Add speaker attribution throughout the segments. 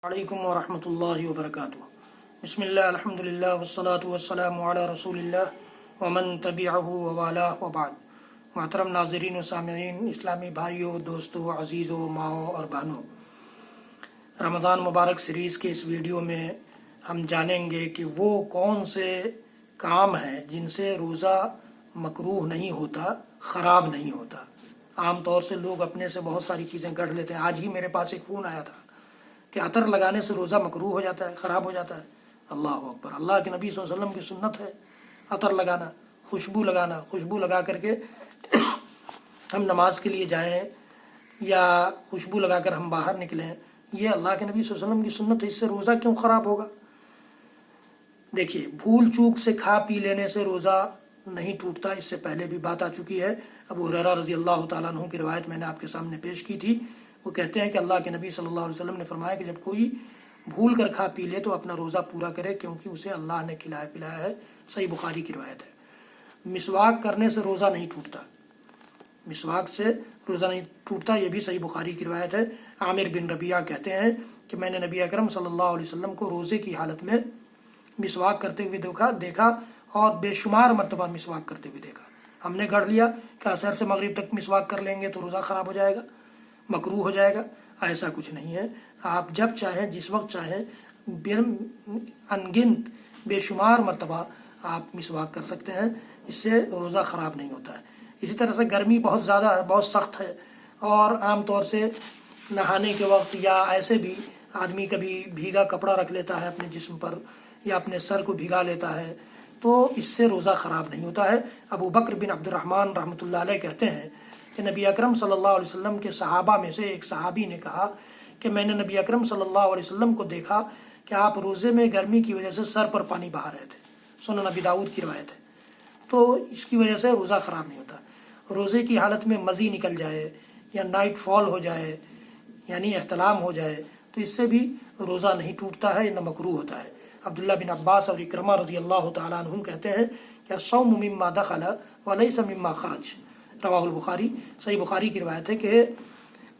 Speaker 1: علیکم ورحمۃ اللہ وبرکاتہ۔ بسم اللہ الحمدللہ والصلاة والسلام علی رسول اللہ ومن تبعہ ووالاه وبعد۔ محترم ناظرین و سامعین، اسلامی بھائیوں، دوستوں، عزیزوں، ماؤں اور بہنوں، رمضان مبارک سیریز کے اس ویڈیو میں ہم جانیں گے کہ وہ کون سے کام ہیں جن سے روزہ مکروہ نہیں ہوتا، خراب نہیں ہوتا۔ عام طور سے لوگ اپنے سے بہت ساری چیزیں گڑھ لیتے ہیں۔ آج ہی میرے پاس ایک فون آیا تھا کہ عطر لگانے سے روزہ مکروہ ہو جاتا ہے، خراب ہو جاتا ہے۔ اللہ اکبر! اللہ کے نبی صلی اللہ علیہ وسلم کی سنت ہے عطر لگانا، خوشبو لگانا۔ خوشبو لگا کر کے ہم نماز کے لیے جائیں یا خوشبو لگا کر ہم باہر نکلیں، یہ اللہ کے نبی صلی اللہ علیہ وسلم کی سنت ہے، اس سے روزہ کیوں خراب ہوگا؟ دیکھیے، بھول چوک سے کھا پی لینے سے روزہ نہیں ٹوٹتا، اس سے پہلے بھی بات آ چکی ہے۔ ابو ہریرہ رضی اللہ تعالیٰ عنہ کی روایت میں نے آپ کے سامنے پیش کی تھی۔ وہ کہتے ہیں کہ اللہ کے نبی صلی اللہ علیہ وسلم نے فرمایا کہ جب کوئی بھول کر کھا پی لے تو اپنا روزہ پورا کرے، کیونکہ اسے اللہ نے کھلایا پلایا ہے۔ صحیح بخاری کی روایت ہے۔ مسواک کرنے سے روزہ نہیں ٹوٹتا، مسواک سے روزہ نہیں ٹوٹتا، یہ بھی صحیح بخاری کی روایت ہے۔ عامر بن ربیعہ کہتے ہیں کہ میں نے نبی اکرم صلی اللہ علیہ وسلم کو روزے کی حالت میں مسواک کرتے ہوئے دیکھا اور بے شمار مرتبہ مسواک کرتے ہوئے دیکھا۔ ہم نے گڑھ لیا کہ عصر سے مغرب تک مسواک کر لیں گے تو روزہ خراب ہو جائے گا، مکروہ ہو جائے گا۔ ایسا کچھ نہیں ہے، آپ جب چاہیں، جس وقت چاہیں، انگنت بے شمار مرتبہ آپ مسواک کر سکتے ہیں، اس سے روزہ خراب نہیں ہوتا ہے۔ اسی طرح سے گرمی بہت زیادہ ہے، بہت سخت ہے، اور عام طور سے نہانے کے وقت یا ایسے بھی آدمی کبھی بھیگا کپڑا رکھ لیتا ہے اپنے جسم پر یا اپنے سر کو بھگا لیتا ہے، تو اس سے روزہ خراب نہیں ہوتا ہے۔ ابو بکر بن عبد الرحمن رحمۃ اللہ علیہ کہتے ہیں کہ نبی اکرم صلی اللہ علیہ وسلم کے صحابہ میں سے ایک صحابی نے کہا کہ میں نے نبی اکرم صلی اللہ علیہ وسلم کو دیکھا کہ آپ روزے میں گرمی کی وجہ سے سر پر پانی بہا رہے تھے۔ سنن ابی داؤد کی روایت ہے۔ تو اس کی وجہ سے روزہ خراب نہیں ہوتا۔ روزے کی حالت میں مزی نکل جائے یا نائٹ فال ہو جائے، یعنی احتلام ہو جائے، تو اس سے بھی روزہ نہیں ٹوٹتا ہے، نہ مکروہ ہوتا ہے۔ عبداللہ بن عباس اور اکرمہ رضی اللہ تعالیٰ عنہم کہتے ہیں کہ الصوم مما دخل ولیس مما خرج، رواہ البخاری۔ صحیح بخاری کی روایت ہے کہ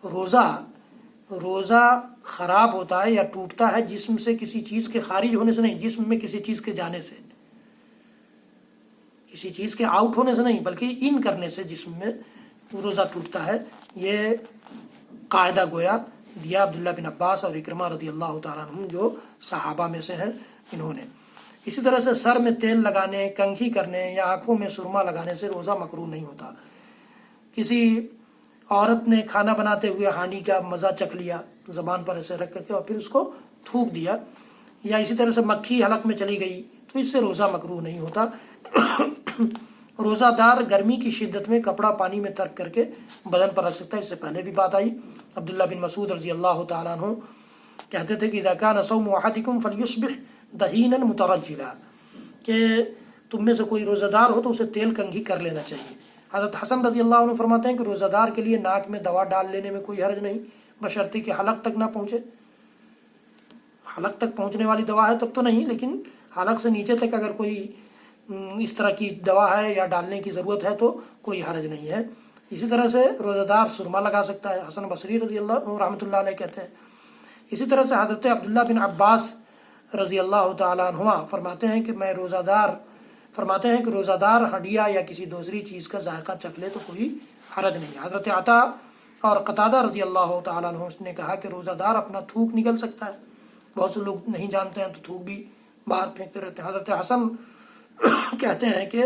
Speaker 1: روزہ خراب ہوتا ہے یا ٹوٹتا ہے جسم سے کسی چیز کے خارج ہونے سے نہیں، جسم میں کسی چیز کے جانے سے، کسی چیز کے آؤٹ ہونے سے نہیں، بلکہ ان کرنے سے جسم میں روزہ ٹوٹتا ہے۔ یہ قاعدہ گویا دیا عبداللہ بن عباس اور اکرمہ رضی اللہ تعالیٰ عنہم، جو صحابہ میں سے ہیں، انہوں نے۔ اسی طرح سے سر میں تیل لگانے، کنگھی کرنے یا آنکھوں میں سرما لگانے سے روزہ مکروہ نہیں ہوتا۔ کسی عورت نے کھانا بناتے ہوئے ہانی کا مزہ چکھ لیا، زبان پر ایسے رکھ کر کے، اور پھر اس کو تھوک دیا، یا اسی طرح سے مکھی حلق میں چلی گئی، تو اس سے روزہ مکروہ نہیں ہوتا۔ روزہ دار گرمی کی شدت میں کپڑا پانی میں ترک کر کے بدن پر رکھ سکتا ہے، اس سے پہلے بھی بات آئی۔ عبداللہ بن مسعود رضی اللہ تعالیٰ عنہ کہتے تھے کہ اذا کان صوم احدکم فلیصبح دہینا مترجلا، کہ تم میں سے کوئی روزہ دار ہو تو اسے تیل کنگھی کر لینا چاہیے۔ حضرت حسن رضی اللہ عنہ فرماتے ہیں کہ روزہ دار کے لیے ناک میں دوا ڈال لینے میں کوئی حرج نہیں، بشرطے کہ حلق تک نہ پہنچے۔ حلق تک پہنچنے والی دوا ہے تب تو نہیں، لیکن حلق سے نیچے تک اگر کوئی اس طرح کی دوا ہے یا ڈالنے کی ضرورت ہے تو کوئی حرج نہیں ہے۔ اسی طرح سے روزہ دار سرما لگا سکتا ہے، حسن بصری رضی اللہ رحمۃ اللہ علیہ کہتے ہیں۔ اسی طرح سے حضرت عبداللہ بن عباس رضی اللہ تعالیٰ عنہما فرماتے ہیں کہ روزہ دار ہڈیا یا کسی دوسری چیز کا ذائقہ چکھ لے تو کوئی حرج نہیں۔ حضرت عطا اور قتادہ رضی اللہ تعالیٰ عنہ نے کہا کہ روزہ دار اپنا تھوک نگل سکتا ہے، بہت سے لوگ نہیں جانتے ہیں تو تھوک بھی باہر پھینکتے رہتے ہیں۔ حضرت حسن کہتے ہیں کہ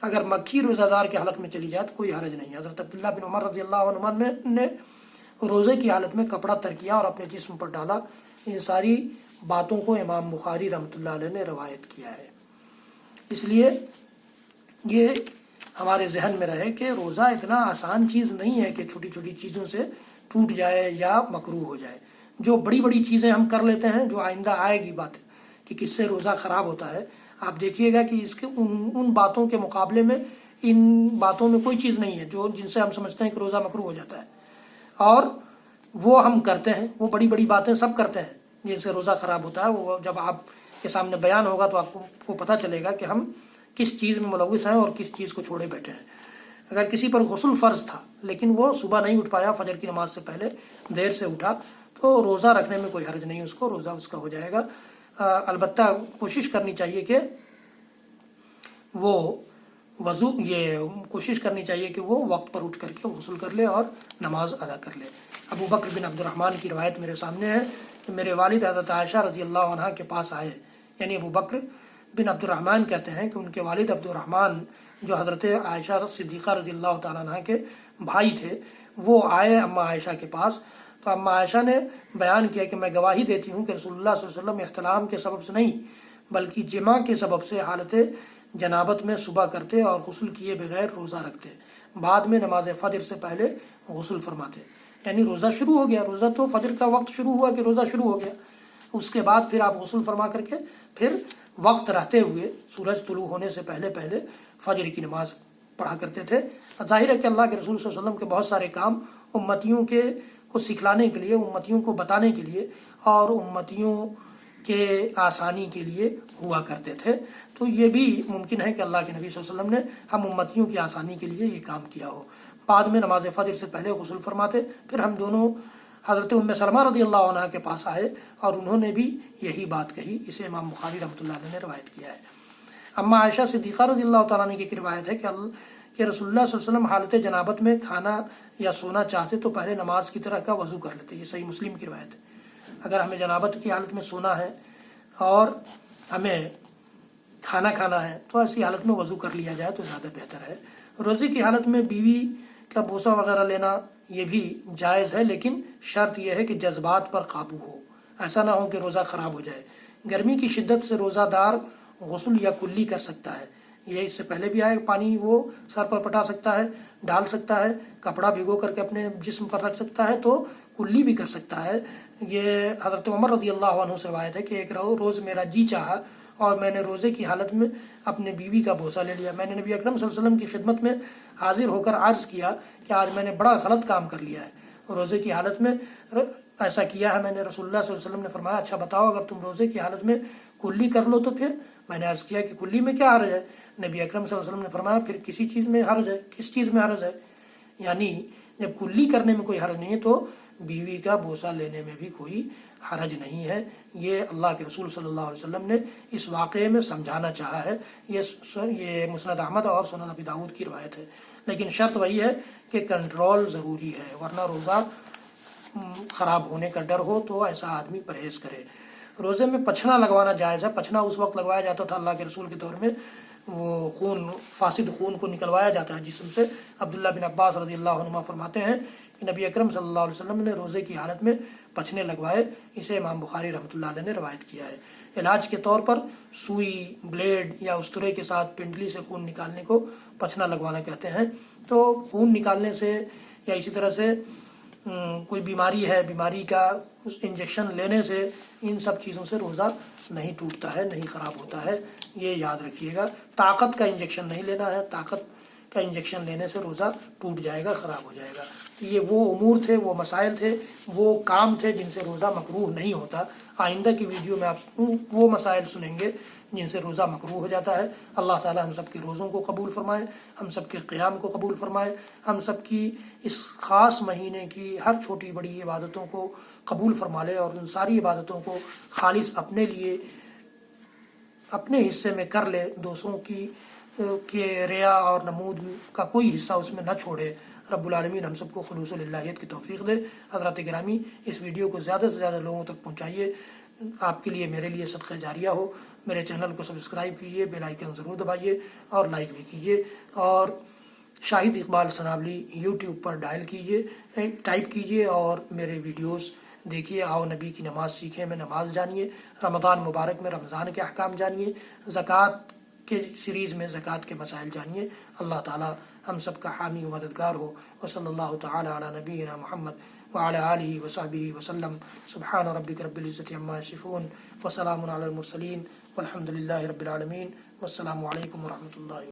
Speaker 1: اگر مکھی روزہ دار کے حلق میں چلی جائے تو کوئی حرج نہیں۔ حضرت عبداللہ بن عمر رضی اللہ عنہما نے روزے کی حالت میں کپڑا تر کیا اور اپنے جسم پر ڈالا۔ ان ساری باتوں کو امام بخاری رحمۃ اللہ علیہ نے روایت کیا ہے۔ اس لیے یہ ہمارے ذہن میں رہے کہ روزہ اتنا آسان چیز نہیں ہے کہ چھوٹی چھوٹی چیزوں سے ٹوٹ جائے یا مکروہ ہو جائے۔ جو بڑی بڑی چیزیں ہم کر لیتے ہیں، جو آئندہ آئے گی بات کہ کس سے روزہ خراب ہوتا ہے، آپ دیکھیے گا کہ اس کے ان باتوں کے مقابلے میں ان باتوں میں کوئی چیز نہیں ہے جن سے ہم سمجھتے ہیں کہ روزہ مکروہ ہو جاتا ہے، اور وہ ہم کرتے ہیں۔ وہ بڑی بڑی باتیں سب کرتے ہیں جن سے روزہ خراب ہوتا ہے، وہ جب آپ کے سامنے بیان ہوگا تو آپ کو پتہ چلے گا کہ ہم کس چیز میں ملوث ہیں اور کس چیز کو چھوڑے بیٹھے ہیں۔ اگر کسی پر غسل فرض تھا لیکن وہ صبح نہیں اٹھ پایا، فجر کی نماز سے پہلے دیر سے اٹھا، تو تو روزہ رکھنے میں کوئی حرج نہیں، اس کو روزہ اس کا ہو جائے گا۔ البتہ کوشش کرنی چاہیے کہ وہ کوشش کرنی چاہیے کہ وہ وقت پر اٹھ کر کے غسل کر لے اور نماز ادا کر لے۔ ابو بکر بن عبد الرحمن کی روایت میرے سامنے ہے کہ میرے والد حضرت عائشہ رضی اللہ عنہ کے پاس آئے، یعنی ابو بکر بن عبد الرحمن کہتے ہیں کہ ان کے والد عبد الرحمن جو حضرت عائشہ صدیقہ رضی اللہ تعالیٰ عنہ کے بھائی تھے، وہ آئے اما عائشہ کے پاس۔ تو اما عائشہ نے بیان کیا کہ میں گواہی دیتی ہوں کہ رسول اللہ صلی اللہ علیہ وسلم احتلام کے سبب سے نہیں بلکہ جماع کے سبب سے حالت جنابت میں صبح کرتے اور غسل کیے بغیر روزہ رکھتے، بعد میں نماز فجر سے پہلے غسل فرماتے۔ یعنی روزہ شروع ہو گیا، روزہ تو فجر کا وقت شروع ہوا کہ روزہ شروع ہو گیا، اس کے بعد پھر آپ غسل فرما کر کے پھر وقت رہتے ہوئے سورج طلوع ہونے سے پہلے پہلے فجر کی نماز پڑھا کرتے تھے۔ ظاہر ہے کہ اللہ کے رسول صلی اللہ علیہ وسلم کے بہت سارے کام امتیوں کو سکھلانے کے لیے، امتیوں کو بتانے کے لیے اور امتیوں کے آسانی کے لیے ہوا کرتے تھے، تو یہ بھی ممکن ہے کہ اللہ کے نبی صلی اللہ علیہ وسلم نے ہم امتیوں کی آسانی کے لیے یہ کام کیا ہو۔ بعد میں نماز فجر سے پہلے غسل فرماتے، پھر ہم دونوں حضرت ام سلمہ رضی اللہ عنہ کے پاس آئے اور انہوں نے بھی یہی بات کہی، اسے امام بخاری رحمۃ اللہ علیہ نے روایت کیا ہے۔ اما عائشہ صدیقہ رضی اللہ تعالیٰ عنہ کی ایک روایت ہے کہ رسول اللہ صلی اللہ علیہ وسلم حالت جنابت میں کھانا یا سونا چاہتے تو پہلے نماز کی طرح کا وضو کر لیتے۔ یہ صحیح مسلم کی روایت ہے۔ اگر ہمیں جنابت کی حالت میں سونا ہے اور ہمیں کھانا کھانا ہے تو ایسی حالت میں وضو کر لیا جائے تو زیادہ بہتر ہے۔ روزے کی حالت میں بیوی کا بوسہ وغیرہ لینا یہ بھی جائز ہے، لیکن شرط یہ ہے کہ جذبات پر قابو ہو، ایسا نہ ہو کہ روزہ خراب ہو جائے۔ گرمی کی شدت سے روزہ دار غسل یا کلی کر سکتا ہے، یہ اس سے پہلے بھی آئے، پانی وہ سر پر پٹا سکتا ہے، ڈال سکتا ہے، کپڑا بھگو کر کے اپنے جسم پر رکھ سکتا ہے، تو کلی بھی کر سکتا ہے۔ یہ حضرت عمر رضی اللہ عنہ سے روایت ہے کہ ایک روز میرا جی چاہا اور میں نے روزے کی حالت میں اپنے بیوی کا بوسہ لے لیا۔ میں نے نبی اکرم صلی اللہ علیہ وسلم کی خدمت میں حاضر ہو کر عرض کیا کہ آج میں نے بڑا غلط کام کر لیا ہے، روزے کی حالت میں ایسا کیا ہے میں نے۔ رسول اللہ صلی اللہ علیہ وسلم نے فرمایا اچھا بتاؤ اگر تم روزے کی حالت میں کلی کر لو تو پھر؟ میں نے عرض کیا کہ کلی میں کیا حرج ہے؟ نبی اکرم صلی اللہ علیہ وسلم نے فرمایا پھر کسی چیز میں حرج ہے۔ کس چیز میں حرج ہے؟ یعنی جب کلی کرنے میں کوئی حرج نہیں ہے تو بیوی کا بوسہ لینے میں بھی کوئی حرج نہیں ہے۔ یہ اللہ کے رسول صلی اللہ علیہ وسلم نے اس واقعے میں سمجھانا چاہا ہے۔ یہ مسند احمد اور سنن ابی داؤد کی روایت ہے، لیکن شرط وہی ہے کہ کنٹرول ضروری ہے، ورنہ روزہ خراب ہونے کا ڈر ہو تو ایسا آدمی پرہیز کرے۔ روزے میں پچھنا لگوانا جائز ہے۔ پچھنا اس وقت لگوایا جاتا تھا اللہ کے رسول کے دور میں، وہ فاسد خون کو نکلوایا جاتا ہے جسم سے۔ عبداللہ بن عباس رضی اللہ عنہما فرماتے ہیں کہ نبی اکرم صلی اللہ علیہ وسلم نے روزے کی حالت میں پچھنے لگوائے، اسے امام بخاری رحمۃ اللہ علیہ نے روایت کیا ہے۔ علاج کے طور پر سوئی، بلیڈ یا استرے کے ساتھ پنڈلی سے خون نکالنے کو پچھنا لگوانا کہتے ہیں۔ تو خون نکالنے سے یا اسی طرح سے کوئی بیماری ہے، بیماری کا انجیکشن لینے سے، ان سب چیزوں سے روزہ نہیں ٹوٹتا ہے، نہیں خراب ہوتا ہے، یہ یاد رکھیے گا۔ طاقت کا انجیکشن نہیں لینا ہے، طاقت کا انجیکشن لینے سے روزہ ٹوٹ جائے گا، خراب ہو جائے گا۔ تو یہ وہ امور تھے، وہ مسائل تھے، وہ کام تھے جن سے روزہ مکروہ نہیں ہوتا۔ آئندہ کی ویڈیو میں آپ وہ مسائل سنیں گے جن سے روزہ مکروہ ہو جاتا ہے۔ اللہ تعالی ہم سب کے روزوں کو قبول فرمائے، ہم سب کے قیام کو قبول فرمائے، ہم سب کی اس خاص مہینے کی ہر چھوٹی بڑی عبادتوں کو قبول فرما لے، اور ان ساری عبادتوں کو خالص اپنے لیے اپنے حصے میں کر لے، دوسروں کی ریا اور نمود کا کوئی حصہ اس میں نہ چھوڑے۔ رب العالمین ہم سب کو خلوص للہیت کی توفیق دے۔ حضرات گرامی، اس ویڈیو کو زیادہ سے زیادہ لوگوں تک پہنچائیے، آپ کے لیے میرے لیے صدقہ جاریہ ہو۔ میرے چینل کو سبسکرائب کیجیے، بیل آئیکن ضرور دبائیے اور لائک بھی کیجیے، اور شاہد اقبال سنابلی یوٹیوب پر ٹائپ کیجیے اور میرے ویڈیوز دیکھیے۔ آؤ نبی کی نماز سیکھیں میں نماز جانیے، رمضان مبارک میں رمضان کے احکام جانیے، زکوٰۃ کے سیریز میں زکوٰۃ کے مسائل جانیے۔ اللہ تعالی ہم سب کا حامی و مددگار ہو۔ وصلی اللہ تعالی علی نبینا محمد وعلی آلہ وصحبہ وسلم۔ سبحان ربک رب العزۃ عما یصفون وسلام علی المرسلین والحمد للہ رب العالمین، والسلام علیکم ورحمۃ اللہ۔